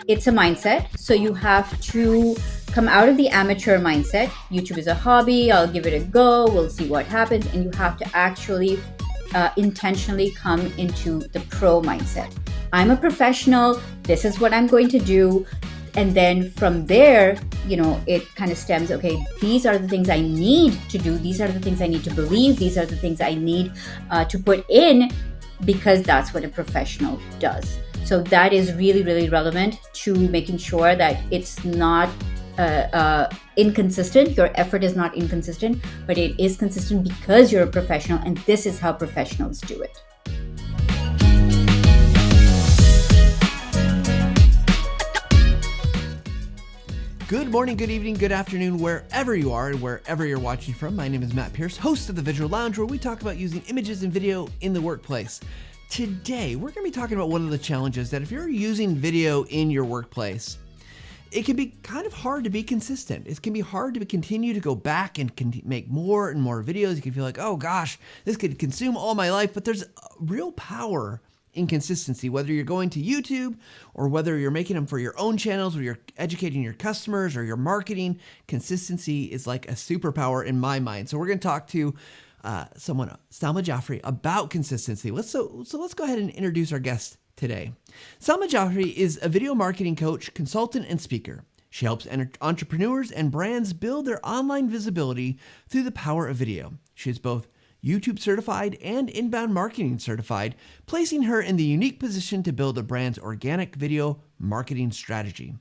It's a mindset. So you have to come out of the amateur mindset. YouTube is a hobby. I'll give it a go. We'll see what happens. And you have to actually intentionally come into the pro mindset. I'm a professional. This is what I'm going to do. And then from there, it kind of stems, okay, these are the things I need to do. These are the things I need to believe. These are the things I need to put in, because that's what a professional does. So that is really, really relevant to making sure that it's not inconsistent. Your effort is not inconsistent, but it is consistent because you're a professional, and this is how professionals do it. Good morning, good evening, good afternoon, wherever you are and wherever you're watching from. My name is Matt Pierce, host of the Visual Lounge, where we talk about using images and video in the workplace. Today, we're going to be talking about one of the challenges that if you're using video in your workplace, it can be kind of hard to be consistent. It can be hard to continue to go back and make more and more videos. You can feel like, oh gosh, this could consume all my life, but there's real power in consistency, whether you're going to YouTube or whether you're making them for your own channels, where you're educating your customers or your marketing. Consistency is like a superpower in my mind. So we're going to talk to someone, Salma Jafri, about consistency. So let's go ahead and introduce our guest today. Salma Jafri is a video marketing coach, consultant, and speaker. She helps entrepreneurs and brands build their online visibility through the power of video. She is both YouTube certified and inbound marketing certified, placing her in the unique position to build a brand's organic video marketing strategy.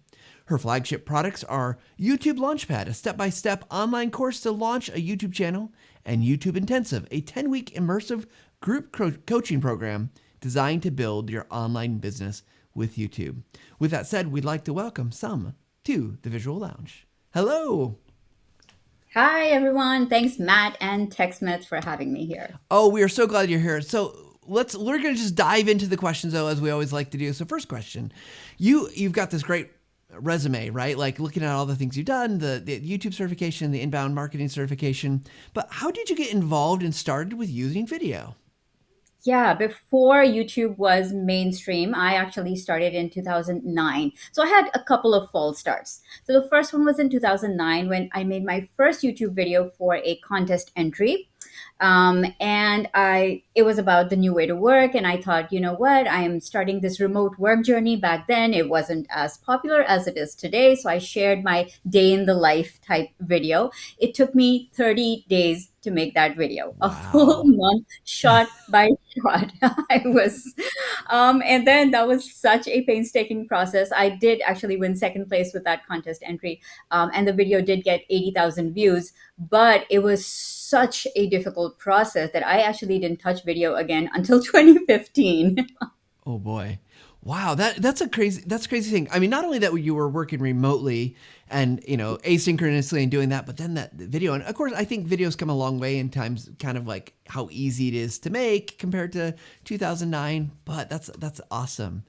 Her flagship products are YouTube Launchpad, a step-by-step online course to launch a YouTube channel, and YouTube Intensive, a 10-week immersive group coaching program designed to build your online business with YouTube. With that said, we'd like to welcome Salma to the Visual Lounge. Hello. Hi, everyone. Thanks, Matt and TechSmith, for having me here. Oh, we are so glad you're here. So we're going to just dive into the questions, though, as we always like to do. So first question, you've got this great resume, right? Like looking at all the things you've done, the YouTube certification, the inbound marketing certification. But how did you get involved and started with using video? Yeah, before YouTube was mainstream, I actually started in 2009. So I had a couple of false starts. So the first one was in 2009 when I made my first YouTube video for a contest entry. And it was about the new way to work. And I thought, you know what, I am starting this remote work journey. Back then, it wasn't as popular as it is today. So I shared my day in the life type video. It took me 30 days to make that video, a full Wow. month, shot by shot. I was, and then that was such a painstaking process. I did actually win second place with that contest entry, and the video did get 80,000 views, but it was such a difficult process that I actually didn't touch video again until 2015. Oh boy. Wow, that's a crazy thing. I mean, not only that you were working remotely and, asynchronously and doing that, but then that video. And of course, I think videos come a long way in times, kind of like how easy it is to make compared to 2009, but that's awesome.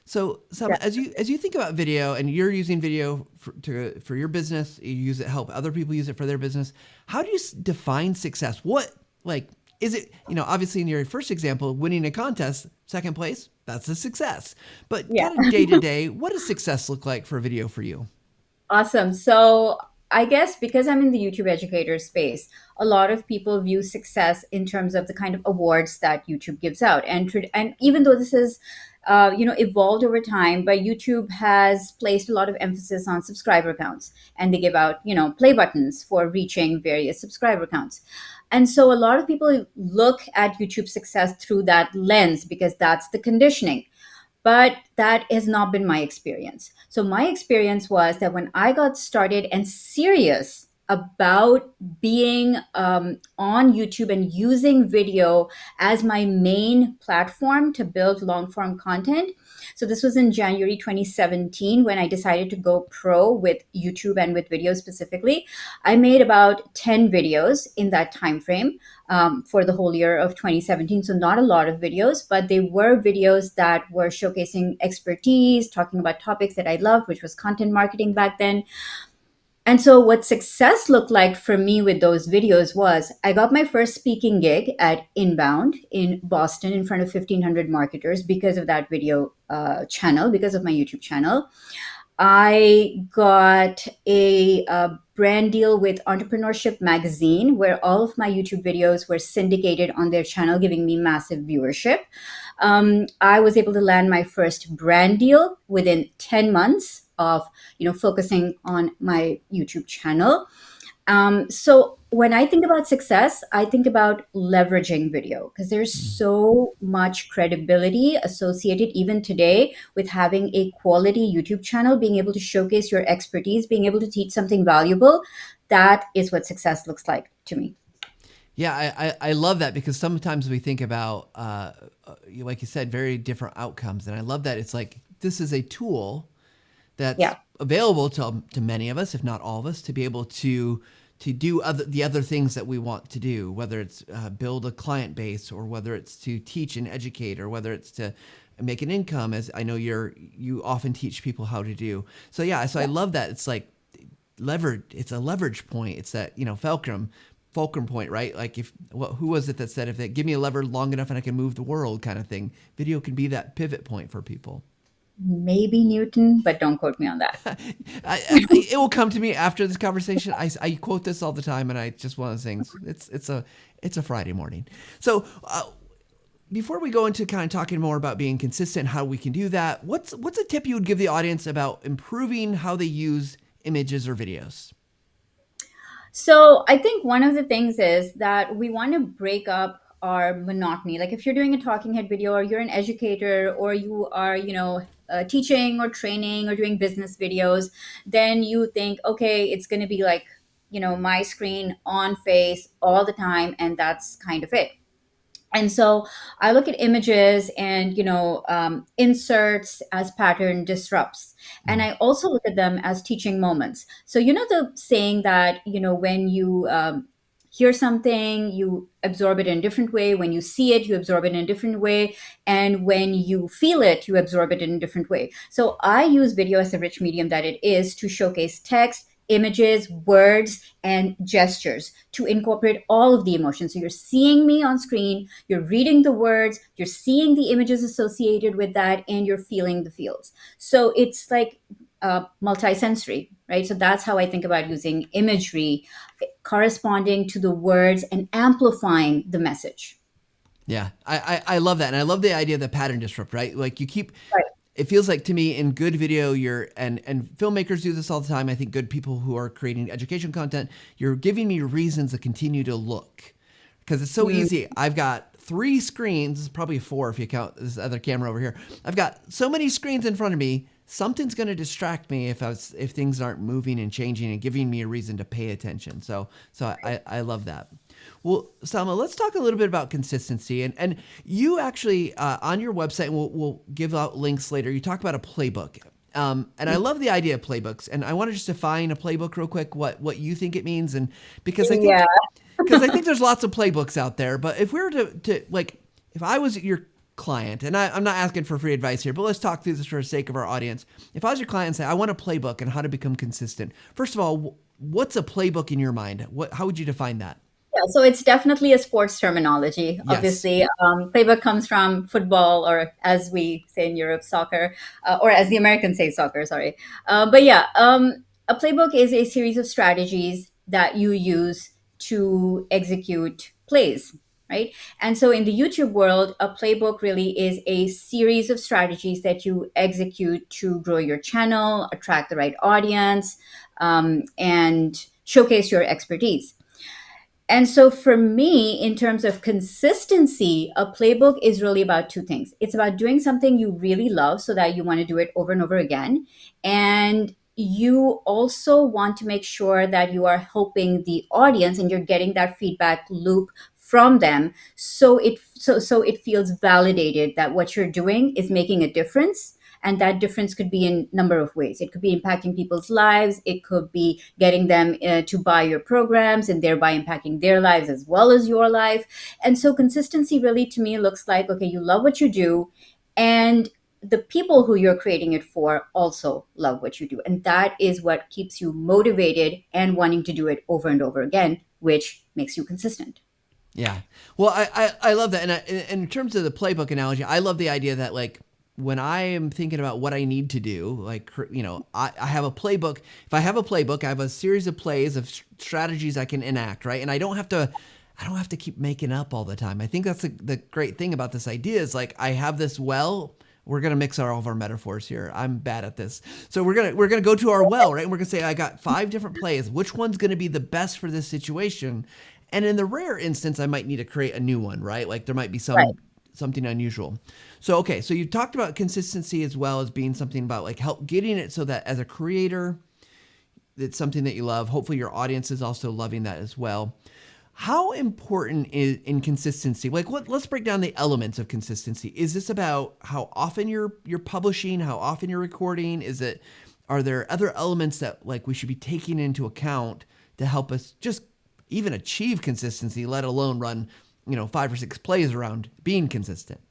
So, Yeah. as you think about video and you're using video for your business, you use it to help other people use it for their business. How do you define success? What, like, is it, obviously in your first example, winning a contest, second place, that's a success. But Yeah. kind of day to day, what does success look like for video for you? Awesome. So I guess because I'm in the YouTube educator space, a lot of people view success in terms of the kind of awards that YouTube gives out. And even though this is evolved over time, but YouTube has placed a lot of emphasis on subscriber counts, and they give out, play buttons for reaching various subscriber counts. And so a lot of people look at YouTube success through that lens because that's the conditioning. But that has not been my experience. So my experience was that when I got started and serious about being on YouTube and using video as my main platform to build long form content. So this was in January 2017 when I decided to go pro with YouTube and with video specifically. I made about 10 videos in that time frame for the whole year of 2017. So not a lot of videos, but they were videos that were showcasing expertise, talking about topics that I loved, which was content marketing back then. And so, what success looked like for me with those videos was I got my first speaking gig at Inbound in Boston in front of 1,500 marketers because of that video channel, because of my YouTube channel. I got a brand deal with Entrepreneurship Magazine, where all of my YouTube videos were syndicated on their channel, giving me massive viewership. I was able to land my first brand deal within 10 months of focusing on my YouTube channel. So when I think about success, I think about leveraging video because there's so much credibility associated even today with having a quality YouTube channel, being able to showcase your expertise, being able to teach something valuable. That is what success looks like to me. Yeah, I love that because sometimes we think about, like you said, very different outcomes. And I love that it's like this is a tool that's Yeah. available to many of us, if not all of us, to be able to do the other things that we want to do, whether it's build a client base or whether it's to teach and educate or whether it's to make an income, as I know you often teach people how to do. So yeah, so I love that. It's like leverage. It's a leverage point. It's that, fulcrum point, right? Like who was it that said, if they give me a lever long enough and I can move the world kind of thing, video can be that pivot point for people. Maybe Newton, but don't quote me on that. It will come to me after this conversation. I quote this all the time, and I just one of those things. It's a Friday morning. So before we go into kind of talking more about being consistent, how we can do that, what's a tip you would give the audience about improving how they use images or videos? So I think one of the things is that we want to break up our monotony. Like if you're doing a talking head video, or you're an educator, or you are, teaching or training or doing business videos, then you think, okay, it's going to be like, my screen on face all the time, and that's kind of it. And so I look at images and inserts as pattern disrupts, and Mm. I also look at them as teaching moments. So the saying that when you hear something, you absorb it in a different way. When you see it, you absorb it in a different way, and when you feel it, you absorb it in a different way. So I use video as a rich medium that it is to showcase text, images, words, and gestures to incorporate all of the emotions. So you're seeing me on screen, you're reading the words, you're seeing the images associated with that, and you're feeling the feels. So it's like multisensory, right? So that's how I think about using imagery corresponding to the words and amplifying the message. Yeah, I love that, and I love the idea of the pattern disrupt. Right, like you keep. Right. It feels like to me in good video, and filmmakers do this all the time. I think good people who are creating education content, you're giving me reasons to continue to look because it's so Mm. easy. I've got three screens, probably four if you count this other camera over here. I've got so many screens in front of me. Something's going to distract me if things aren't moving and changing and giving me a reason to pay attention. So I love that. Well, Salma, let's talk a little bit about consistency. And you actually, on your website, and we'll give out links later, you talk about a playbook. And I love the idea of playbooks. And I want to just define a playbook real quick, what you think it means. And because I Yeah. think, because I think there's lots of playbooks out there. But if we were to like, if I was your client, and I'm not asking for free advice here, but let's talk through this for the sake of our audience. If I was your client and say, I want a playbook and how to become consistent, first of all, what's a playbook in your mind? How would you define that? Yeah, so it's definitely a sports terminology. Yes. Obviously, playbook comes from football, or as we say in Europe, soccer, or as the Americans say, soccer. Sorry, but yeah, a playbook is a series of strategies that you use to execute plays, right? And so, in the YouTube world, a playbook really is a series of strategies that you execute to grow your channel, attract the right audience, and showcase your expertise. And so for me, in terms of consistency, a playbook is really about two things. It's about doing something you really love so that you want to do it over and over again. And you also want to make sure that you are helping the audience and you're getting that feedback loop from them, so it feels validated that what you're doing is making a difference. And that difference could be in a number of ways. It could be impacting people's lives, it could be getting them to buy your programs and thereby impacting their lives as well as your life. And so consistency really to me looks like, okay, you love what you do, and the people who you're creating it for also love what you do. And that is what keeps you motivated and wanting to do it over and over again, which makes you consistent. Yeah. Well, I love that. And in terms of the playbook analogy, I love the idea that like when I am thinking about what I need to do, like, I have a playbook. If I have a playbook, I have a series of plays of strategies I can enact, right? And I don't have to keep making up all the time. I think that's the great thing about this idea is like, I have this well, we're gonna mix all of our metaphors here. I'm bad at this, so we're gonna go to our well, right? And we're gonna say I got 5 different plays. Which one's gonna be the best for this situation? And in the rare instance, I might need to create a new one, right? Like there might be Right. something unusual. So okay, so you talked about consistency as well as being something about like help getting it so that as a creator, it's something that you love. Hopefully, your audience is also loving that as well. How important is in consistency? Like, let's break down the elements of consistency. Is this about how often you're publishing, how often you're recording? Is it are there other elements that like we should be taking into account to help us just even achieve consistency, let alone run 5 or 6 plays around being consistent?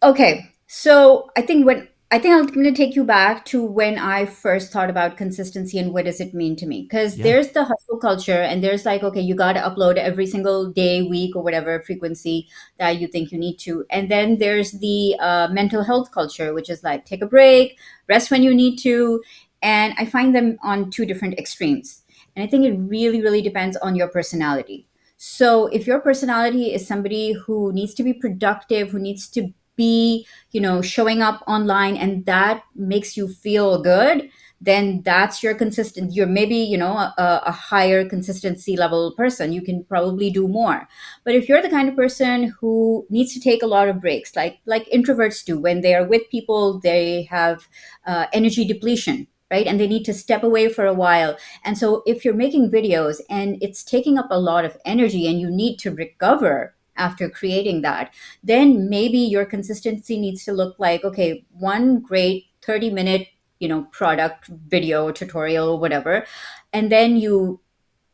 Okay, so I think I'm going to take you back to when I first thought about consistency and what does it mean to me? Because Yeah. there's the hustle culture, and there's like, okay, you got to upload every single day, week, or whatever frequency that you think you need to. And then there's the mental health culture, which is like take a break, rest when you need to. And I find them on two different extremes. And I think it really, really depends on your personality. So if your personality is somebody who needs to be productive, who needs to be, showing up online, and that makes you feel good, then that's your consistent, you're maybe, a higher consistency level person. You can probably do more. But if you're the kind of person who needs to take a lot of breaks, like introverts do, when they are with people, they have energy depletion, right? And they need to step away for a while. And so if you're making videos and it's taking up a lot of energy and you need to recover after creating that, then maybe your consistency needs to look like, okay, one great 30-minute, product video tutorial, whatever. And then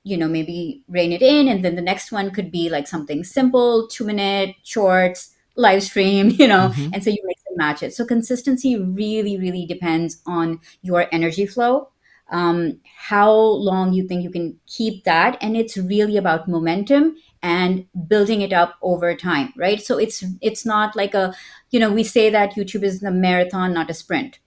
maybe rein it in. And then the next one could be like something simple, 2-minute shorts, live stream, Mm-hmm. and so you mix and match it. So consistency really, really depends on your energy flow, how long you think you can keep that. And it's really about momentum and building it up over time, right? So it's not like we say that YouTube is a marathon, not a sprint,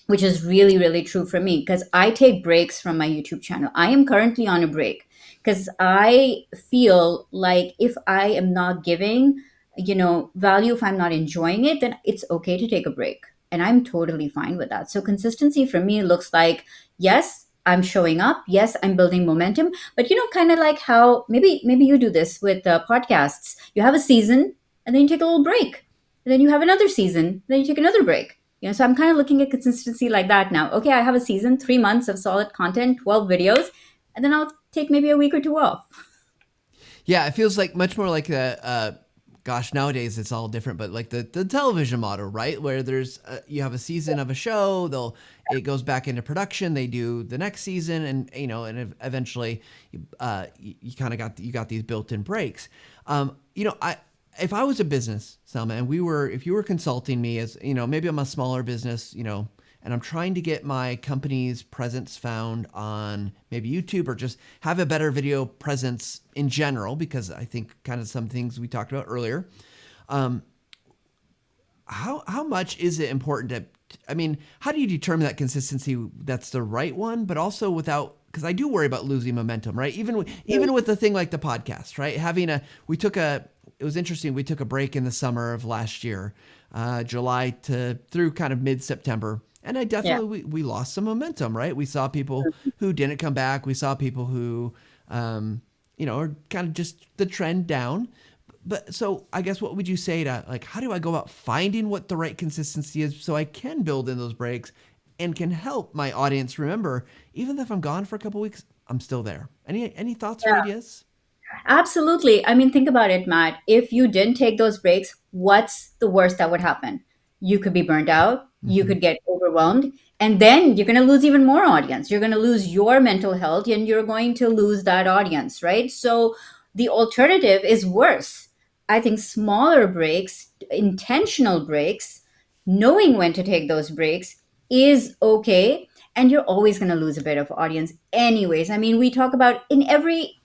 which is really, really true for me because I take breaks from my YouTube channel. I am currently on a break because I feel like if I am not giving, value, if I'm not enjoying it, then it's okay to take a break. And I'm totally fine with that. So consistency for me looks like, yes, I'm showing up. Yes, I'm building momentum. But kind of like how maybe you do this with podcasts. You have a season and then you take a little break. And then you have another season, then you take another break. So I'm kind of looking at consistency like that now. Okay, I have a season, 3 months of solid content, 12 videos, and then I'll take maybe a week or two off. Yeah, it feels like much more like gosh, nowadays it's all different, but like the television model, right? Where there's you have a season of a show, it goes back into production, they do the next season, and eventually, you kind of got these built-in breaks. I if I was a business, Selma, and if you were consulting me as maybe I'm a smaller business, and I'm trying to get my company's presence found on maybe YouTube or just have a better video presence in general, because I think kind of some things we talked about earlier. Um, how much is it important to? I mean, how do you determine that consistency that's the right one, but also without? Because I do worry about losing momentum, right? Even with the thing like the podcast, right? It was interesting. We took a break in the summer of last year, July to through kind of mid September. And I Yeah. definitely, we lost some momentum, right? We saw people who didn't come back. We saw people who, are kind of just the trend down. But so I guess what would you say to like, how do I go about finding what the right consistency is so I can build in those breaks and can help my audience remember, even if I'm gone for a couple weeks, I'm still there. Any thoughts or Yeah. ideas? Absolutely. I mean, think about it, Matt. If you didn't take those breaks, what's the worst that would happen? You could be burned out, you Mm-hmm. could get overwhelmed, and then you're going to lose even more audience. You're going to lose your mental health and you're going to lose that audience, right? So the alternative is worse. I think smaller breaks, intentional breaks, knowing when to take those breaks is okay. And you're always going to lose a bit of audience anyways. I mean, we talk about in every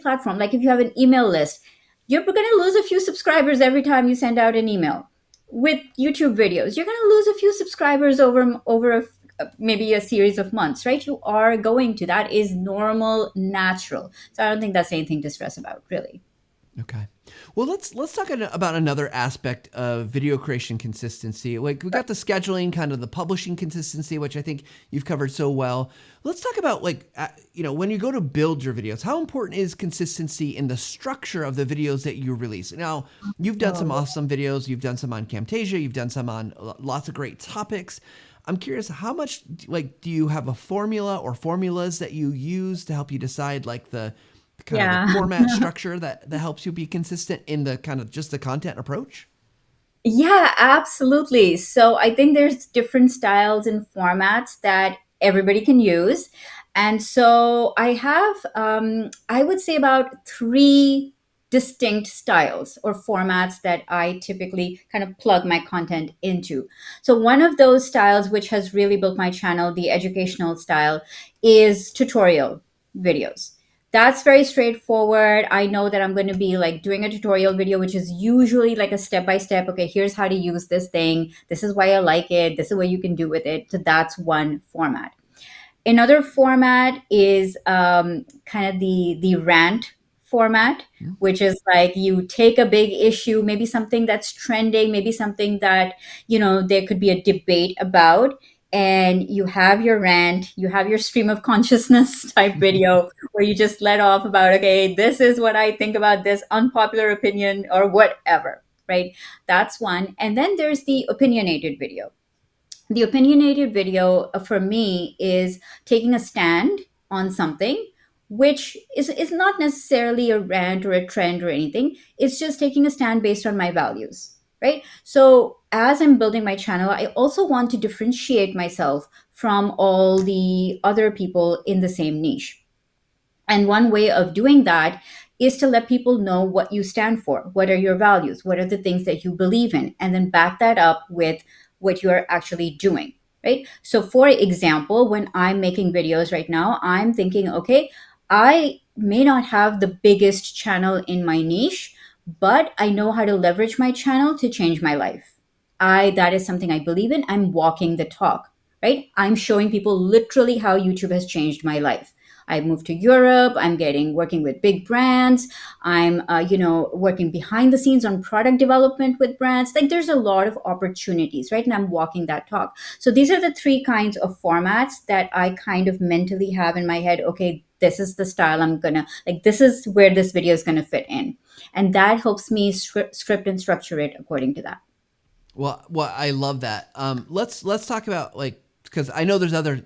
platform, like if you have an email list, you're going to lose a few subscribers every time you send out an email. With YouTube videos, you're going to lose a few subscribers over maybe a series of months, right? You are going to. That is normal, natural. So I don't think that's anything to stress about, really. Okay. Well, let's talk about another aspect of video creation consistency. Like we got the scheduling, kind of the publishing consistency, which I think you've covered so well. Let's talk about like when you go to build your videos, how important is consistency in the structure of the videos that you release? Now, you've done some Oh, awesome videos. You've done some on Camtasia. You've done some on lots of great topics. I'm curious, how much like do you have a formula or formulas that you use to help you decide like the kind of the yeah. format structure that helps you be consistent in the kind of just the content approach? Yeah, absolutely. So I think there's different styles and formats that everybody can use. And so I have, I would say, about three distinct styles or formats that I typically kind of plug my content into. So one of those styles, which has really built my channel, the educational style, is tutorial videos. That's very straightforward. I know that I'm going to be like doing a tutorial video, which is usually like a step by step. Okay, here's how to use this thing. This is why I like it. This is what you can do with it. So that's one format. Another format is kind of the rant format, which is like you take a big issue, maybe something that's trending, maybe something that there could be a debate about, and you have your rant, you have your stream of consciousness type video where you just let off about, okay, this is what I think about this unpopular opinion or whatever, right? That's one. And then there's the opinionated video. The opinionated video for me is taking a stand on something, which is not necessarily a rant or a trend or anything. It's just taking a stand based on my values, right? So as I'm building my channel, I also want to differentiate myself from all the other people in the same niche. And one way of doing that is to let people know what you stand for. What are your values? What are the things that you believe in? And then back that up with what you're actually doing, right? So, for example, when I'm making videos right now, I'm thinking, okay, I may not have the biggest channel in my niche, but I know how to leverage my channel to change my life. That is something I believe in. I'm walking the talk, right? I'm showing people literally how YouTube has changed my life. I moved to Europe. I'm getting working with big brands. I'm, working behind the scenes on product development with brands. Like there's a lot of opportunities, right? And I'm walking that talk. So these are the three kinds of formats that I kind of mentally have in my head. Okay, this is the style I'm gonna like. This is where this video is gonna fit in, and that helps me script and structure it according to that. Well, I love that. Let's talk about like because I know there's other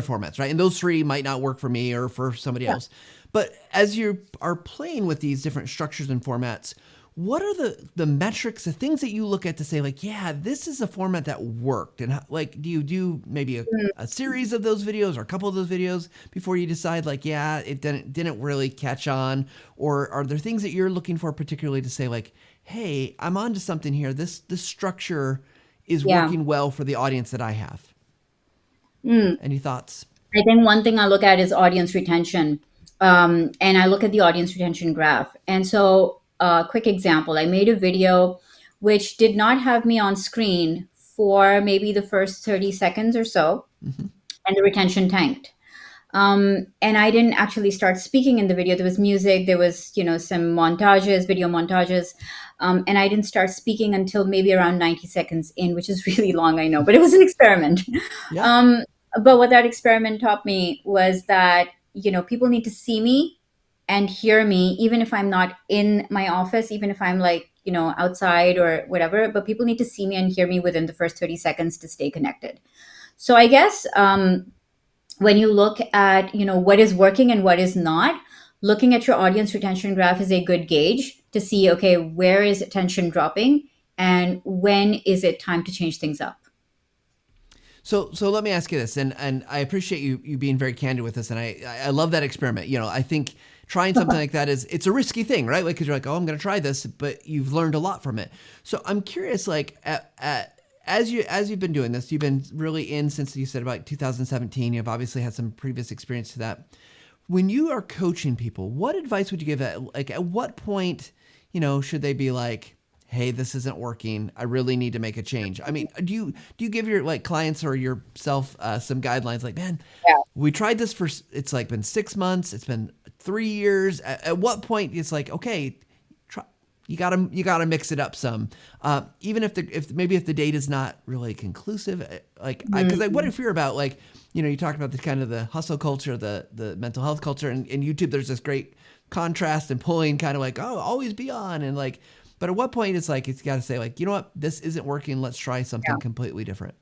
formats, right? And those three might not work for me or for somebody else. But as you are playing with these different structures and formats, what are the metrics, the things that you look at to say like, yeah, this is a format that worked? And like, do you do maybe a series of those videos or a couple of those videos before you decide like, yeah, it didn't really catch on? Or are there things that you're looking for particularly to say like, hey, I'm onto something here. This structure is Yeah. working well for the audience that I have. Mm. Any thoughts? I think one thing I look at is audience retention. And I look at the audience retention graph. And so, quick example, I made a video which did not have me on screen for maybe the first 30 seconds or so, Mm-hmm. and the retention tanked. And I didn't actually start speaking in the video. There was music, there was, some montages, video montages. And I didn't start speaking until maybe around 90 seconds in, which is really long, I know, but it was an experiment. Yeah. Um, but what that experiment taught me was that, people need to see me and hear me, even if I'm not in my office, even if I'm like, outside or whatever, but people need to see me and hear me within the first 30 seconds to stay connected. So I guess, when you look at what is working and what is not, looking at your audience retention graph is a good gauge to see, okay, where is attention dropping and when is it time to change things up. So let me ask you this, and I appreciate you being very candid with us, and I love that experiment. I think trying something like that it's a risky thing, right? Like, because you're like, oh, I'm going to try this, but you've learned a lot from it. So I'm curious, like, as you've been doing this, you've been really in since you said about 2017. You've obviously had some previous experience to that. When you are coaching people, what advice would you give? At what point, should they be like, hey, this isn't working. I really need to make a change. I mean, do you give your like clients or yourself some guidelines? Like, man, we tried this for it's like been 6 months. It's been 3 years. At what point it's like, okay, try, you gotta mix it up some. Even if the data is not really conclusive, like because I what if you're about like you talk about the kind of the hustle culture, the mental health culture, and in YouTube there's this great contrast and pulling kind of like, oh, always be on, and like, but at what point it's like it's got to say like, you know what, this isn't working, let's try Yeah. something completely different.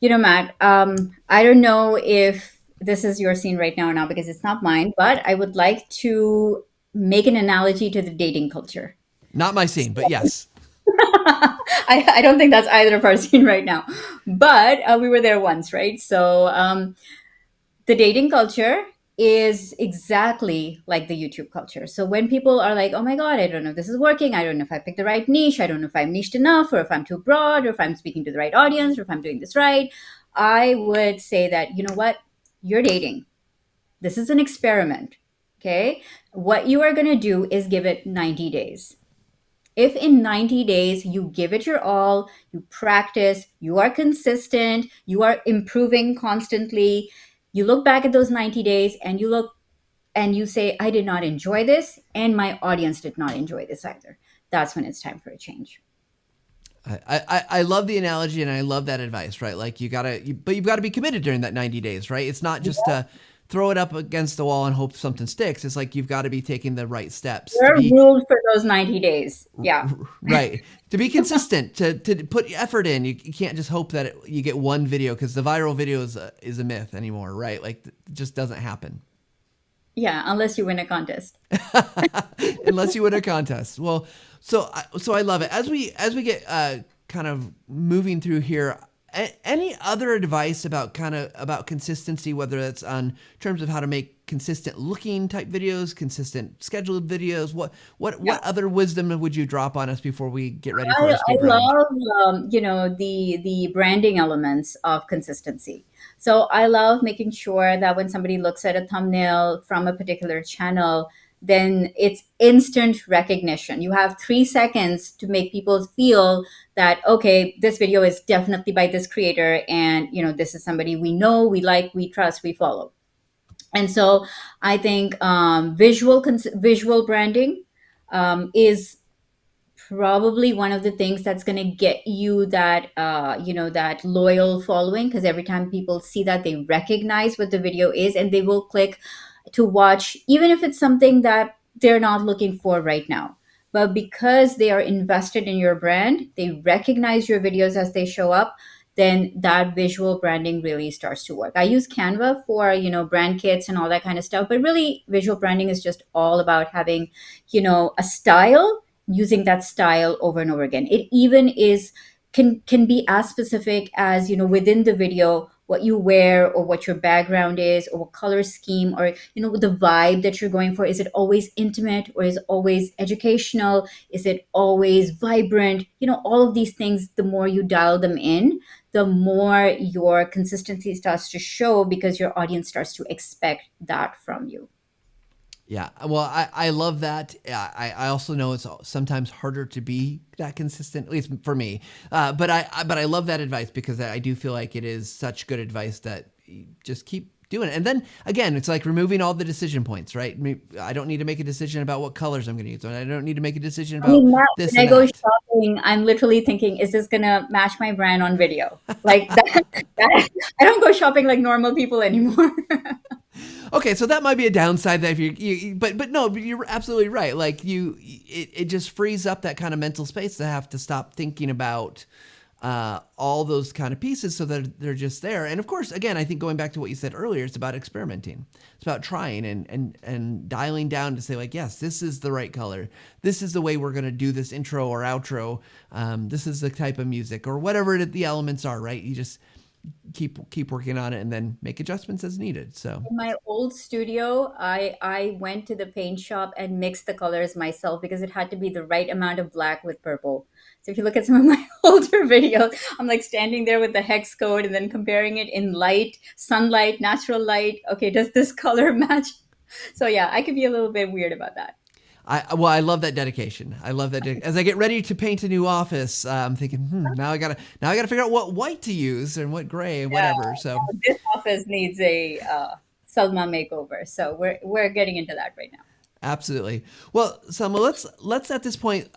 Matt, I don't know if this is your scene right now or not because it's not mine, but I would like to make an analogy to the dating culture. Not my scene, but yes. I don't think that's either of our scene right now, but we were there once, right? So the dating culture is exactly like the YouTube culture. So when people are like, oh my God, I don't know if this is working. I don't know if I picked the right niche. I don't know if I'm niched enough or if I'm too broad or if I'm speaking to the right audience or if I'm doing this right. I would say that, you know what? You're dating. This is an experiment. Okay. What you are going to do is give it 90 days. If in 90 days you give it your all, you practice, you are consistent, you are improving constantly, you look back at those 90 days and you look and you say, I did not enjoy this, and my audience did not enjoy this either. That's when it's time for a change. I love the analogy and I love that advice, right? Like but you've got to be committed during that 90 days, right? It's not just to throw it up against the wall and hope something sticks. It's like you've got to be taking the right steps There to are be rules for those 90 days. Yeah. right, to be consistent, to put effort in. You can't just hope that you get one video, because the viral video is a myth anymore, right? Like it just doesn't happen. Yeah, unless you win a contest. Unless you win a contest. Well, so I love it. As we get kind of moving through here, any other advice about about consistency, whether that's on terms of how to make consistent looking type videos, consistent scheduled videos? What other wisdom would you drop on us before we get ready for our I speed round? love the branding elements of consistency. So I love making sure that when somebody looks at a thumbnail from a particular channel, then it's instant recognition. You have 3 seconds to make people feel that okay, this video is definitely by this creator, and this is somebody we know, we like, we trust, we follow. And so I think visual branding is probably one of the things that's going to get you that that loyal following, because every time people see that, they recognize what the video is and they will click to watch, even if it's something that they're not looking for right now. But because they are invested in your brand, they recognize your videos as they show up, then that visual branding really starts to work. I use Canva for, brand kits and all that kind of stuff, but really visual branding is just all about having, a style, using that style over and over again. It even is can be as specific as, within the video, what you wear or what your background is or what color scheme or the vibe that you're going for. Is it always intimate or is it always educational? Is it always vibrant? All of these things, the more you dial them in, the more your consistency starts to show, because your audience starts to expect that from you. Yeah, well, I love that. I also know it's sometimes harder to be that consistent, at least for me. But I love that advice, because I do feel like it is such good advice that you just keep doing it. And then again, it's like removing all the decision points, right? I don't need to make a decision about what colors I'm going to use. I don't need to make a decision I about mean, now this when I and go that. shopping, I'm literally thinking, is this gonna match my brand on video? Like that, I don't go shopping like normal people anymore. Okay, so that might be a downside, that if but no, you're absolutely right. Like it just frees up that kind of mental space to have to stop thinking about all those kind of pieces, so that they're just there. And of course, again, I think going back to what you said earlier, it's about experimenting. It's about trying and dialing down to say like, yes, this is the right color. This is the way we're going to do this intro or outro. This is the type of music or whatever the elements are, right? You just keep working on it and then make adjustments as needed. So In my old studio, I went to the paint shop and mixed the colors myself because it had to be the right amount of black with purple. So if you look at some of my older videos, I'm like standing there with the hex code and then comparing it in light, sunlight, natural light. Okay, does this color match? So yeah, I could be a little bit weird about that. I love that dedication. I love that. As I get ready to paint a new office, I'm thinking, now I gotta figure out what white to use and what gray and Yeah, whatever. So this office needs a Selma makeover. So we're getting into that right now. absolutely. Well, Selma, let's at this point.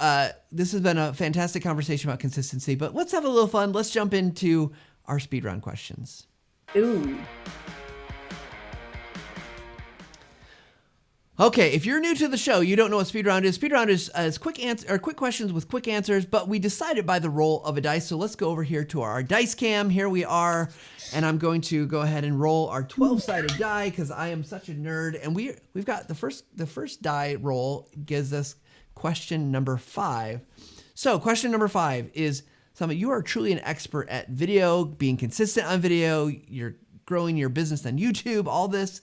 This has been a fantastic conversation about consistency, but let's have a little fun. Let's jump into our speed round questions. Ooh. Okay, if you're new to the show, you don't know what speed round is. Speed round is quick questions with quick answers, but we decided by the roll of a dice. So let's go over here to our dice cam. Here we are, and I'm going to go ahead and roll our 12-sided die because I am such a nerd. And we've got the first die roll gives us question number 5. So question number 5 is, Selma, you are truly an expert at video, being consistent on video. You're growing your business on YouTube, all this.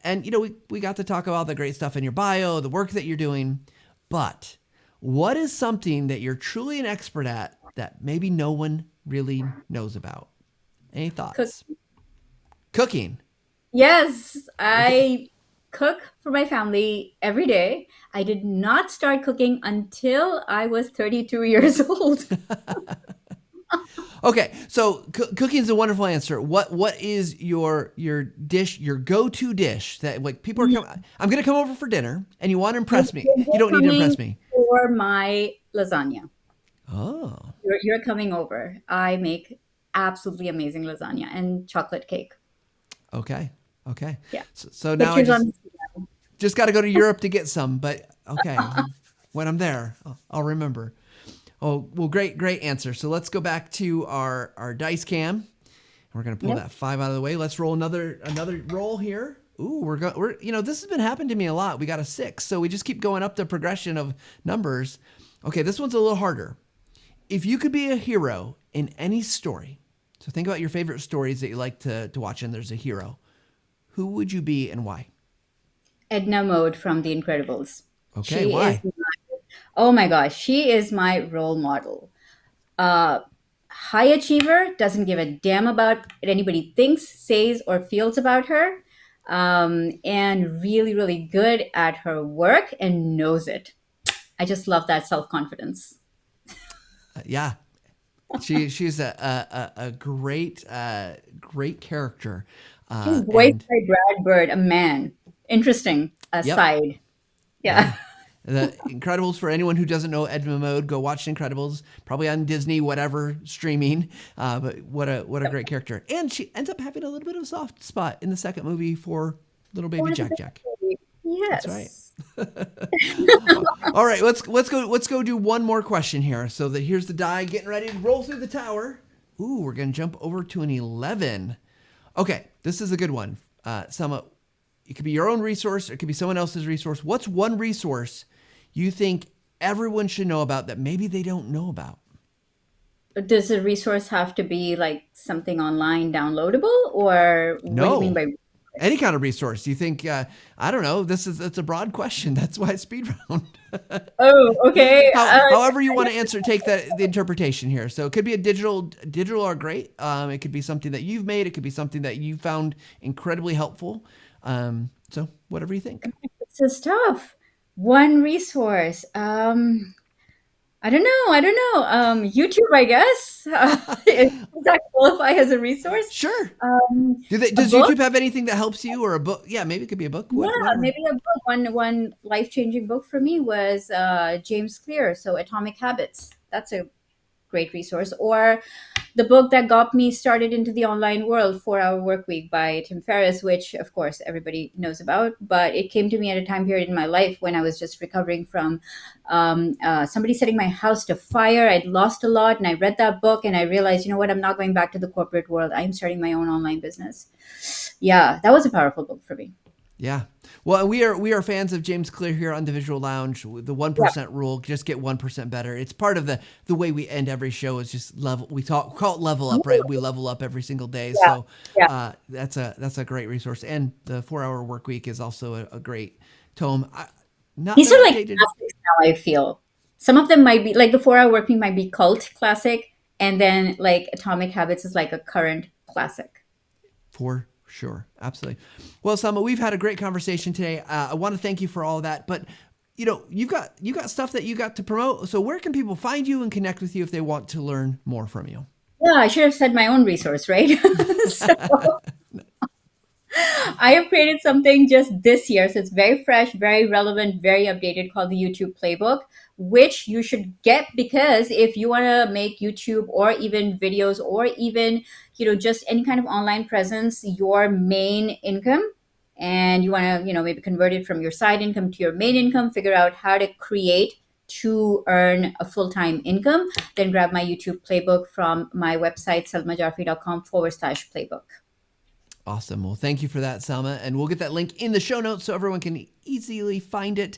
And, we got to talk about the great stuff in your bio, the work that you're doing. But what is something that you're truly an expert at that maybe no one really knows about? Any Cook. thoughts? Cooking. Yes, Okay. I cook for my family every day. I did not start cooking until I was 32 years old. Okay. So cooking is a wonderful answer. What is your dish, your go-to dish that like people are coming? I'm going to come over for dinner and you want to impress me. You You're don't need to coming impress me. for my lasagna. Oh. You're coming over. I make absolutely amazing lasagna and chocolate cake. Okay. Okay. Yeah. So now I Pictures just on. just got to go to Europe to get some, but okay. When I'm there, I'll remember. Oh, well, great answer. So let's go back to our dice cam. We're gonna pull Yep. that 5 out of the way. Let's roll another roll here. Ooh, we're this has been happening to me a lot. We got a 6, so we just keep going up the progression of numbers. Okay, this one's a little harder. If you could be a hero in any story, so think about your favorite stories that you like to watch, and there's a hero. Who would you be and why? Edna Mode from The Incredibles. Okay, She is, why? oh my gosh, she is my role model. Uh, High achiever, doesn't give a damn about what anybody thinks, says, or feels about her, and really, really good at her work and knows it. I just love that self confidence. Yeah, she's a great character, She's voiced and by Brad Bird, a man. Interesting yep, aside. yeah. Yeah. The Incredibles, for anyone who doesn't know Edna Mode, go watch Incredibles, probably on Disney, whatever streaming. But what a great character, and she ends up having a little bit of a soft spot in the second movie for little baby For the Jack Jack. baby. That's right. Yes. All right, let's go do one more question here. So that here's the die getting ready to roll through the tower. Ooh, we're gonna jump over to an 11. Okay, this is a good one. Selma, it could be your own resource, or it could be someone else's resource. What's one resource you think everyone should know about that maybe they don't know about? Does a resource have to be like something online downloadable, or what do you mean No, by any resource? kind of resource. You think? I don't know. It's a broad question. That's why it's speed round. Oh, okay. However you want to answer, take the interpretation here. So it could be a digital are great. It could be something that you've made. It could be something that you found incredibly helpful. So whatever you think. This is tough. One resource. I don't know. I don't know. YouTube, I guess. Does that qualify as a resource? Sure. A Does book? YouTube have anything that helps you, or a book? Yeah, maybe it could be a book. Yeah, Whatever. maybe a book. One life changing book for me was James Clear, so Atomic Habits. That's a great resource. Or the book that got me started into the online world, 4 Hour Work Week by Tim Ferriss, which of course everybody knows about. But it came to me at a time period in my life when I was just recovering from somebody setting my house to fire. I'd lost a lot, and I read that book, and I realized, you know what, I'm not going back to the corporate world. I'm starting my own online business. Yeah, that was a powerful book for me. Yeah. Well, we are fans of James Clear here on the Visual Lounge. The Yeah. 1% rule, just get 1% better. It's part of the way we end every show is just level. We call it level up, right? We level up every single day. Yeah. So Yeah. that's a great resource. And the 4 Hour Work Week is also a great tome. Not These that are like updated classics now, I feel. Some of them might be like the 4 Hour Working might be cult classic, and then like Atomic Habits is like a current classic. for sure. Absolutely. Well, Selma, we've had a great conversation today. I want to thank you for all of that. But you've got stuff that you got to promote. So where can people find you and connect with you if they want to learn more from you? Yeah, I should have said my own resource, right? So I have created something just this year. So it's very fresh, very relevant, very updated called the YouTube Playbook, which you should get because if you want to make YouTube or even videos or even, just any kind of online presence, your main income, and you want to, maybe convert it from your side income to your main income, figure out how to create to earn a full-time income, then grab my YouTube Playbook from my website, salmajafri.com/playbook. Awesome. Well, thank you for that, Salma. And we'll get that link in the show notes so everyone can easily find it.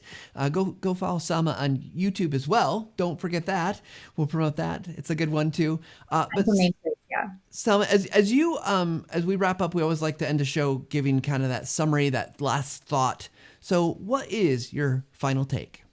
Go follow Salma on YouTube as well. Don't forget that. We'll promote that. It's a good one too. But Yeah. Salma, as we wrap up, we always like to end the show giving kind of that summary, that last thought. So, what is your final take?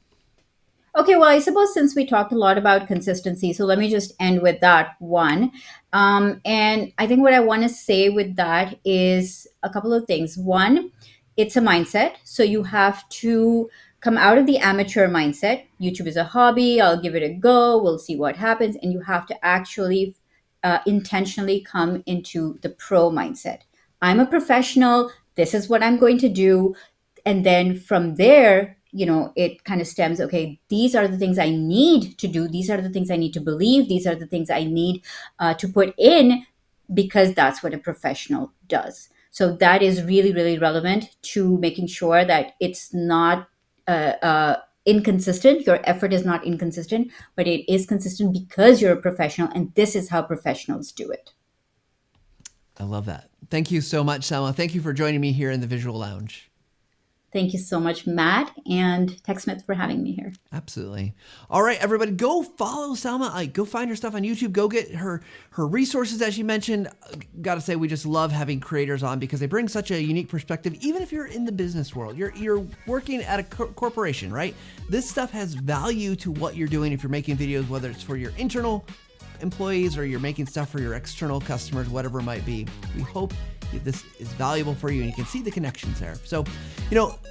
Okay, well, I suppose since we talked a lot about consistency, so let me just end with that one. And I think what I want to say with that is a couple of things. One, it's a mindset. So you have to come out of the amateur mindset. YouTube is a hobby. I'll give it a go. We'll see what happens. And you have to actually intentionally come into the pro mindset. I'm a professional. This is what I'm going to do. And then from there, it kind of stems, okay, these are the things I need to do, these are the things I need to believe, these are the things I need to put in, because that's what a professional does. So that is really, really relevant to making sure that it's not inconsistent. Your effort is not inconsistent, but it is consistent because you're a professional, and this is how professionals do it. I love that. Thank you so much, Salma. Thank you for joining me here in the Visual Lounge. Thank you so much, Matt and TechSmith, for having me here. Absolutely. All right, everybody, go follow Salma. Go find her stuff on YouTube. Go get her resources, as she mentioned. Got to say, we just love having creators on because they bring such a unique perspective. Even if you're in the business world, you're working at a corporation, right? This stuff has value to what you're doing if you're making videos, whether it's for your internal employees or you're making stuff for your external customers, whatever it might be. We hope this is valuable for you and you can see the connections there. So,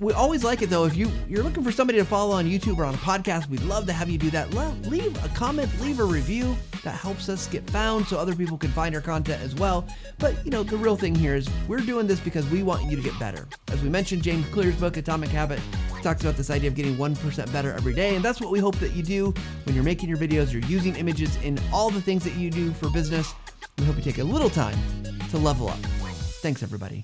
we always like it though. If you're looking for somebody to follow on YouTube or on a podcast, we'd love to have you do that. Leave a comment, leave a review. That helps us get found so other people can find our content as well. But, the real thing here is we're doing this because we want you to get better. As we mentioned, James Clear's book, Atomic Habit, talks about this idea of getting 1% better every day. And that's what we hope that you do when you're making your videos. You're using images in all the things that you do for business. We hope you take a little time to level up. Thanks, everybody.